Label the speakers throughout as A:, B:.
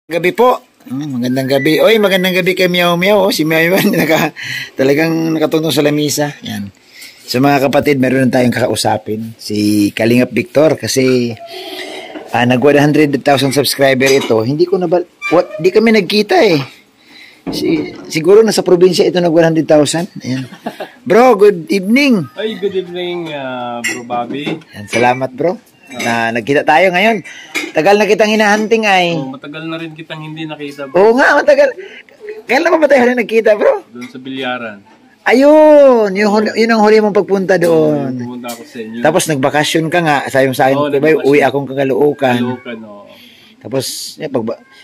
A: Gabi po. Magandang gabi. Oy, magandang gabi kay Meow Meow. Si Meow Meow talagang nakatungtong sa lamisa. Yan. So mga kapatid, meron tayong kakausapin. Si Kalingap Victor kasi nag 100,000 subscriber ito. Hindi ko di kami nagkita eh. Siguro nasa probinsya ito nag 100,000. Ayan. Bro, good evening.
B: Ay, good evening, Bro Bobby.
A: Yan, salamat bro. Na nagkita tayo ngayon. Tagal na kitang hinahunting ay.
B: Oh, matagal na rin kitang hindi nakita, bro.
A: Oo nga, matagal. Kailan ba tayo nagkita, bro?
B: Doon sa bilyaran.
A: Ayun, yun ang huli mong pagpunta doon.
B: Pumunta ako sa inyo.
A: Tapos nagbakasyon ka nga, sabi mo sa akin, diba, uwi akong Caloocan.
B: Caloocan, oo.
A: Tapos,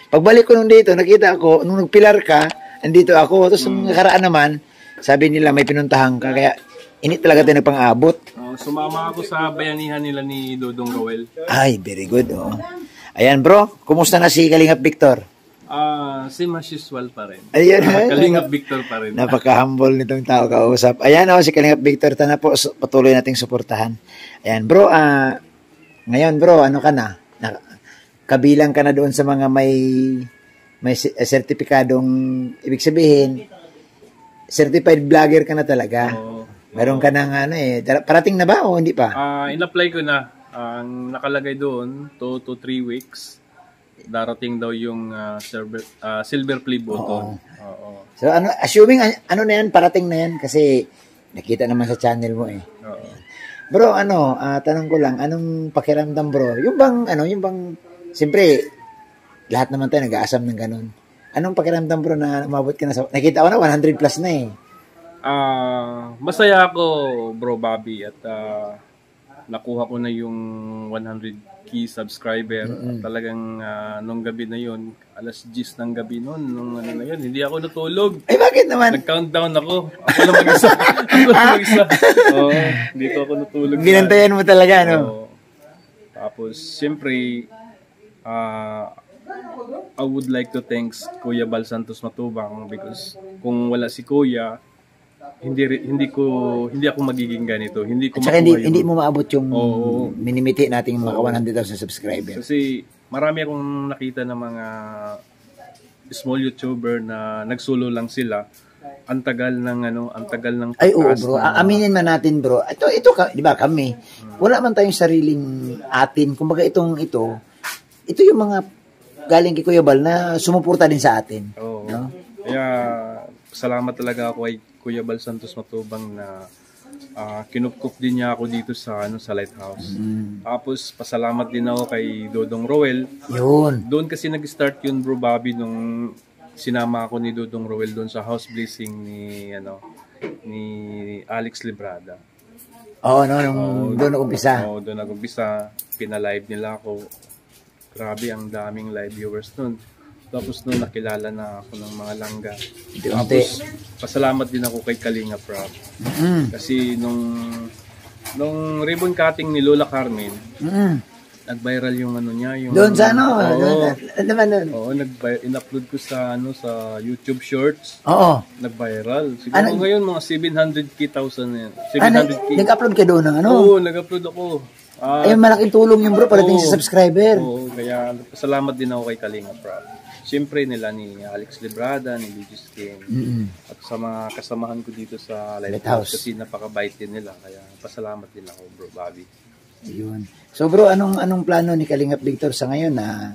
A: pagbalik ko nung dito, nakita ako, nung nagpilar ka, andito ako. Tapos, nung nakaraan naman, sabi nila may pinuntahan ka, kaya init talaga tayo nagpang-abot.
B: Sumama ako sa bayanihan nila ni Dodong Roel.
A: Ay, very good. Oh. Ayan bro, kumusta na si Kalingap Victor?
B: Same as usual pa rin.
A: Ayan,
B: Kalingap Victor pa rin.
A: Napaka-humble nitong tao kausap. Ayan si Kalingap Victor. Tana po, patuloy nating suportahan. Ayan bro, ngayon bro, ano ka na? Kabilang ka na doon sa mga may sertipikadong, ibig sabihin, certified vlogger ka na talaga. Meron ka ng parating na ba o hindi pa?
B: In-apply ko na. Ang nakalagay doon, 2 to 3 weeks, darating daw yung silver play button. Oo.
A: So assuming ano na yan, parating na yan kasi nakita naman sa channel mo eh.
B: Oo.
A: Bro, tanong ko lang, anong pakiramdam bro? Yung bang, siyempre, lahat naman tayo nag-aasam ng ganun. Anong pakiramdam bro na umabot ka na nakita ko na 100 plus na eh.
B: Masaya ako, Bro Bobby, at nakuha ko na yung 100k subscriber. At talagang nung gabi na yun, alas 10 ng gabi noon, nung na yun, hindi ako natulog.
A: Ay, bakit naman?
B: Nag-countdown ako. Ako lang mag-isa. Hindi ko ako natulog.
A: Binantayan mo talaga, no?
B: Tapos, siyempre, I would like to thank Kuya Bal Santos Matubang because kung wala si Kuya, hindi ako magiging ganito. Hindi ko
A: hindi mo maabot yung minimiti nating mga 100,000 subscribers.
B: Kasi marami akong nakita ng mga small YouTuber na nagsulo lang sila. Ang tagal ng
A: ay oo bro, aminin man natin bro. Ito di ba kami? Wala man tayong sariling atin. Kumbaga ito yung mga galing kay Kuya Bal na sumuporta din sa atin.
B: Oo.
A: No?
B: Kaya salamat talaga ako kay Kuya Bal Santos Matubang na kinupkup din niya ako dito sa Lighthouse. Tapos pasalamat din ako kay Dodong Roel.
A: Yun.
B: Doon kasi nag-start yun, Bro Bobby, nung sinama ako ni Dodong Roel doon sa house blessing ni Alex Librada.
A: Doon nag-umpisa.
B: Doon nag-umpisa. Pina-live nila ako. Grabe, ang daming live viewers noon. Tapos noon nakilala na ako ng mga langga. Tapos pasalamat din ako kay Kalinga Prab. Kasi nung ribbon cutting ni Lola Carmen, nag-viral yung niya, yung
A: doon sa
B: in-upload ko sa sa YouTube Shorts.
A: Oo.
B: Nag-viral. Siguro ngayon mga 700,000 na yan. 700K.
A: Nag-upload ka doon ng
B: Oo, nag-upload ako.
A: Ayun, malaking tulong yung bro pagdating sa subscriber.
B: Oo, kaya salamat din ako kay Kalinga Prab. Siyempre nila ni Alex Librada, ni Legis King, at sa mga kasamahan ko dito sa Lighthouse kasi napakabait din nila. Kaya pasalamat din ako, Bro Bobby.
A: Ayun. So bro, anong plano ni Kalingap Victor sa ngayon na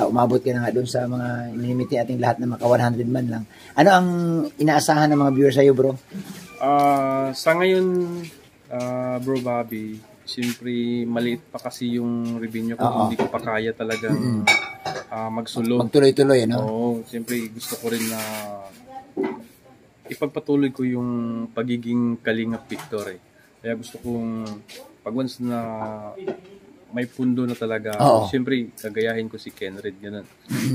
A: umabot ka na nga doon sa mga inimiti ating lahat na maka 100 man lang? Ano ang inaasahan ng mga viewers sa'yo, bro?
B: Sa ngayon, Bro Bobby, siyempre maliit pa kasi yung revenue ko. Hindi ko pa kaya talagang magsulo.
A: Magtuloy-tuloy, ano?
B: Oo, siyempre gusto ko rin na ipagpatuloy ko yung pagiging Kalingap Victor eh. Kaya gusto kong pag once na may pundo na talaga, siyempre gagayahin ko si Kenred, gano'n.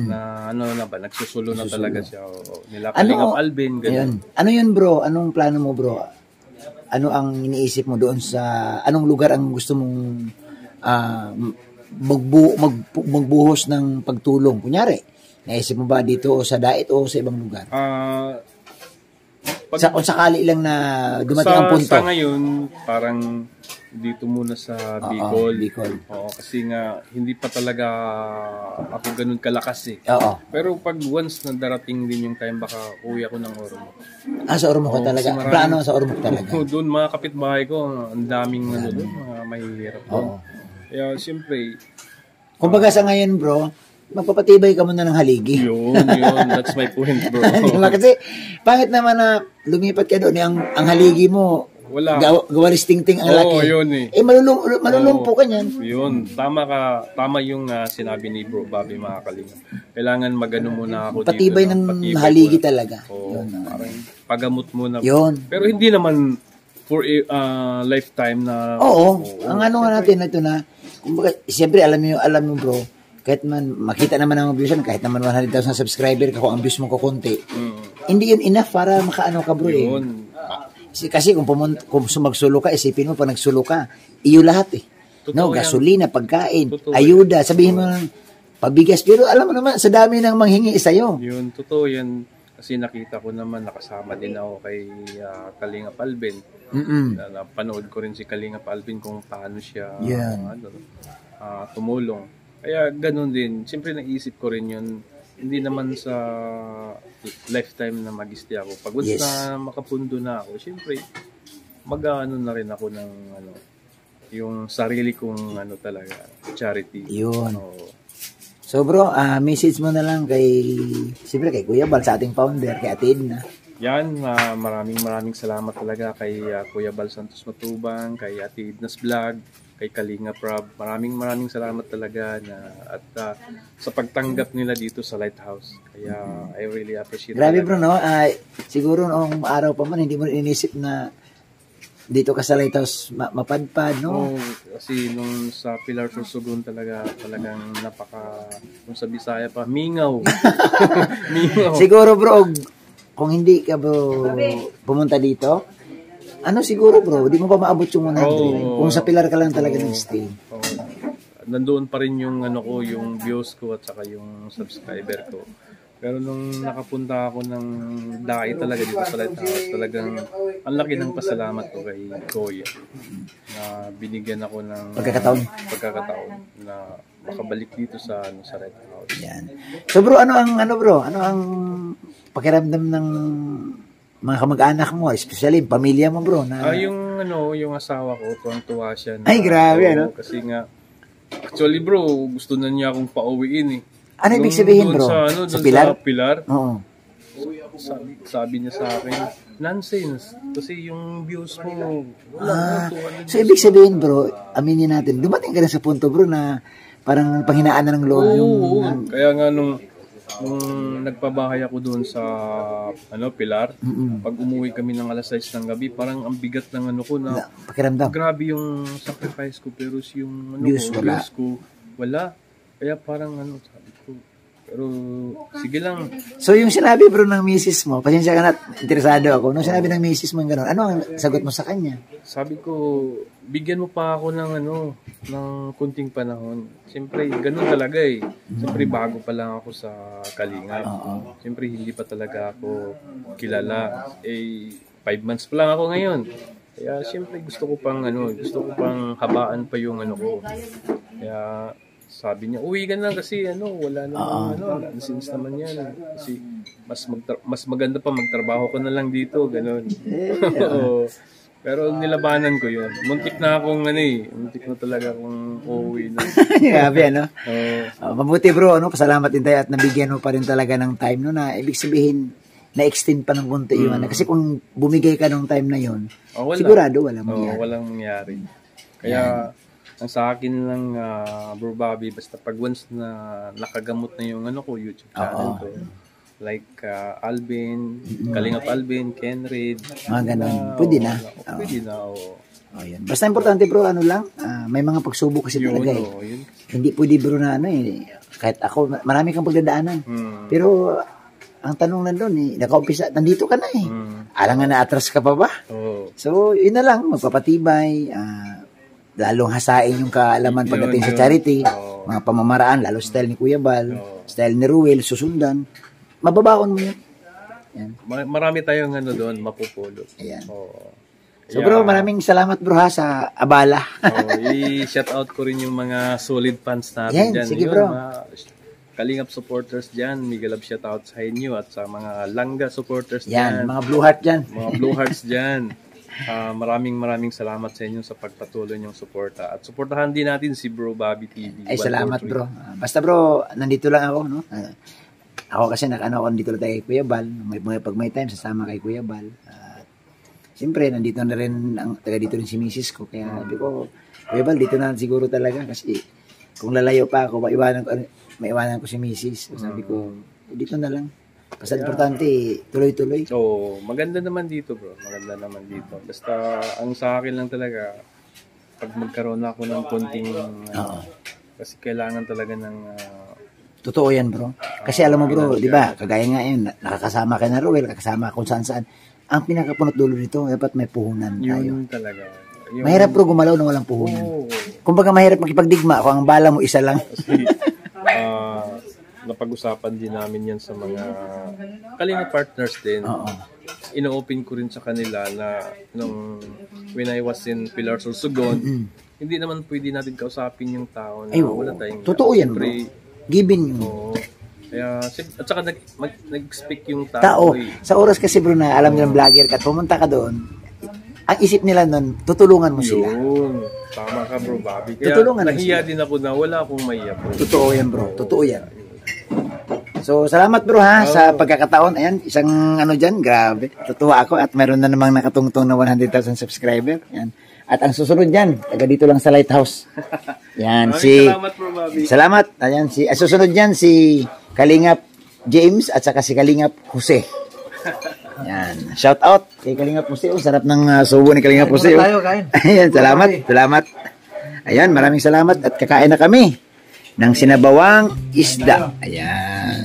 B: Na nagsusulo na talaga siya. Nila Kalingap Alvin, gano'n.
A: Ano yun bro? Anong plano mo bro? Ano ang iniisip mo doon sa anong lugar ang gusto mong magbuhos ng pagtulong? Kunyari, naisip mo ba dito o sa Dait o sa ibang lugar? Kung sakali lang na dumating ang punto.
B: Sa ngayon, parang dito muna sa Bicol.
A: Bicol.
B: Oo, kasi nga, hindi pa talaga ako ganun kalakas eh.
A: Oo.
B: Pero pag once na darating din yung time, baka uwi ako ng Ormoc.
A: Sa Ormoc ka talaga? Plano sa Ormoc talaga?
B: Doon, mga kapitbahay ko, ang daming doon, mga mahihirap doon. Kaya, siyempre,
A: kumbaga sa ngayon, bro, magpapatibay ka muna ng haligi.
B: Yun. That's my point, bro.
A: Diba? Kasi, pangit naman na lumipat ka doon, ang haligi mo,
B: wala.
A: Gawalis ting-ting ang laki.
B: Yun eh.
A: Malulumpo ka niyan.
B: Yun. Tama yung sinabi ni Bro Bobby, mga kalinga. Kailangan magano muna ako
A: patibay
B: dito.
A: Patibay ng haligi talaga.
B: Yun. Parang pagamot muna.
A: Yun.
B: Pero hindi naman for a lifetime na...
A: Oo. Ang ano nga natin ito na, kumbaga, siyempre alam mo bro, kahit man makita naman ang views, kahit naman 100,000 subscriber ka, kung ang views mo kukunti, hindi yun enough para makaano ka bro.
B: Yun.
A: Kasi kung magsulo ka, isipin mo, pag nagsulo ka, iyo lahat eh.
B: Totoo
A: gasolina, pagkain,
B: totoo
A: ayuda, sabihin mo ng pabigas. Pero alam mo naman, sa dami ng manghingi sa'yo.
B: Yun, totoo yan. Kasi nakita ko naman, nakasama din ako kay Kalingap Alvin. Napanood ko rin si Kalingap Alvin kung paano siya tumulong. Kaya ganun din. Siyempre naisip ko rin yun. Hindi naman sa lifetime na mag-stay ako. Pag once na makapundo na ako, siyempre, mag-ano na rin ako ng yung sarili kong talaga, charity.
A: Yun. So bro, message mo na lang siyempre kay Kuya Bal, sa ating founder, kay Ate Edna.
B: Yan, maraming salamat talaga kay Kuya Bal Santos Matubang, kay Ate Edna's Vlog, kay Kalingap Rob. Maraming salamat talaga at sa pagtanggap nila dito sa Lighthouse. Kaya I really appreciate it.
A: Grabe bro, no? Siguro noong araw pa man, hindi mo inisip na dito ka sa Lighthouse mapadpad, no?
B: Kasi nung sa Pilar Sorsogon talagang kung sa Bisaya pa, mingaw. Mingaw.
A: Siguro bro, kung hindi ka bro pumunta dito, siguro bro, di mo pa maabot yung 100. Kung sa Pilar ka lang talaga nag-stay.
B: Nandoon pa rin yung yung views ko at saka yung subscriber ko. Pero nung nakapunta ako ng dai talaga dito sa Lighthouse, talagang ang laki ng pasalamat ko kay Kuya na binigyan ako ng pagkakataon na makabalik dito sa Lighthouse.
A: Yan. So bro, ano ang pakiramdam ng mga kamag-anak mo, especially pamilya mo bro?
B: Yung asawa ko, tuwang-tuwa siya.
A: Ay, grabe,
B: Kasi nga, actually bro, gusto na niya akong pauwiin eh.
A: Ano ibig sabihin bro?
B: Sa Pilar? Sa Pilar?
A: Oo.
B: Sabi niya sa akin, nonsense. Kasi yung views mo,
A: so ibig sabihin bro, aminin natin, dumating ka rin sa punto bro na parang panghinaan na ng loob yung...
B: Kaya nga nung nagpabahay ako doon sa Pilar, pag umuwi kami ng alas 6 ng gabi, parang ang bigat ng ko na
A: pakiramdam.
B: Grabe yung sacrifice ko, pero yung
A: views
B: ko wala. Kaya parang sabi ko, pero sige lang.
A: So yung sinabi bro ng misis mo, pasensya ka na, interesado ako. Nung sinabi ng misis mo gano'n, ano ang sagot mo sa kanya?
B: Sabi ko, bigyan mo pa ako ng ng kunting panahon. Siyempre, ganun talaga eh. Siyempre, bago pa lang ako sa Kalingap. Siyempre, hindi pa talaga ako kilala. 5 months pa lang ako ngayon. Kaya, siyempre, gusto ko pang habaan pa yung ko. Kaya, sabi niya, uwi ka na kasi wala naman nonsense naman yan. Kasi mas maganda pa magtrabaho ko na lang dito, ganun. Pero nilabanan ko yun. Muntik na akong muntik na talaga akong uuwi na.
A: Grabe, mabuti bro, pasalamat din tayo at nabigyan mo pa rin talaga ng time na ibig sabihin na-extend pa ng konti yun. Kasi kung bumigay ka ng time na yun, sigurado walang mangyari.
B: Walang mangyari. Kaya ang sa akin lang, Bro Bobby, basta pag once na nakagamot na yung YouTube channel ko, like Alvin, Kalingap Alvin, Ken Reid,
A: mga ganun, pwede na.
B: Pwede na,
A: Yan. Basta importante bro, may mga pagsubok kasi talaga
B: yun.
A: Hindi pwede bro na kahit ako, marami kang pagdadaanan. Pero, ang tanong nandun nakaumpisa, nandito ka na Alangan na atras ka pa ba? So, yun na lang, magpapatibay, lalong hasain yung kaalaman pagdating sa charity, mga pamamaraan, lalo style ni Kuya Bal, style ni Ruel, susundan, mababaon mo yun. Yan.
B: Marami tayong doon, mapupulot.
A: Ayan.
B: Oo.
A: So bro, maraming salamat bro ha sa abala.
B: I-shout out ko rin yung mga solid fans natin
A: Yan,
B: dyan.
A: sige bro.
B: Mga Kalingap supporters dyan, Miguel shout out sa inyo at sa mga Langga supporters
A: Yan,
B: dyan.
A: mga Blue Heart dyan.
B: Mga Blue Hearts dyan. Maraming salamat sa inyo sa pagpatuloy niyong suporta. At suportahan din natin si Bro Bobby TV.
A: Ay, salamat bro. Basta bro, nandito lang ako, no? Ako kasi ako nandito lang tayo kay Kuya Bal. Pag may time, sasama kay Kuya Bal. Siyempre, nandito na rin, taga dito rin si Mrs. ko. Kaya sabi ko, Kuya Bal, dito na siguro talaga. Kasi kung lalayo pa ako, maiwanan ko si Mrs. So, sabi ko, dito na lang. Basta importante, tuloy-tuloy.
B: So, maganda naman dito bro. Maganda naman dito. Basta, ang sa akin lang talaga, pag magkaroon ako ng konting, kasi kailangan talaga ng...
A: Totoo yan bro. Kasi alam mo bro, di ba, kagaya nga yun, nakakasama ka na Ruel, nakakasama kung saan-saan. Ang pinakapunot dulo nito, dapat may puhunan tayo.
B: Yun talaga.
A: Mahirap bro gumalaw na walang puhunan. Kumbaga mahirap makipagdigma kung ang bala mo isa lang.
B: Kasi, napag-usapan din namin yan sa mga Kalinga partners din. Ino-open ko rin sa kanila na when I was in Pilar Sorsogon, hindi naman pwede natin kausapin yung tao na wala tayong...
A: Totoo yan bro. Given yun.
B: Kaya, at saka nag-speak yung tao.
A: Sa oras kasi bro na alam nilang vlogger ka at pumunta ka doon, ang isip nila nun, tutulungan mo sila.
B: Yun. Tama ka bro, Bobby. Kaya
A: tutulungan
B: nahiya din ako na wala akong maiya bro.
A: Totoo yan bro. Totoo yan. So, salamat bro ha sa pagkakataon. Ayan, isang dyan, grabe. Tutuwa ako at meron na namang nakatungtong na 100,000 subscriber. Ayan. At ang susunod dyan, taga dito lang sa Lighthouse. Yan,
B: salamat bro, Bobby.
A: Salamat. Ayan, susunod dyan si Kalingap James at saka si Kalingap Jose. Yan. Shout out kay Kalingap Jose. Sarap ng subo ni Kalingap Jose.
C: Kain.
A: Ayan, salamat. Ayan, maraming salamat at kakain na kami ng sinabawang isda. Ayan.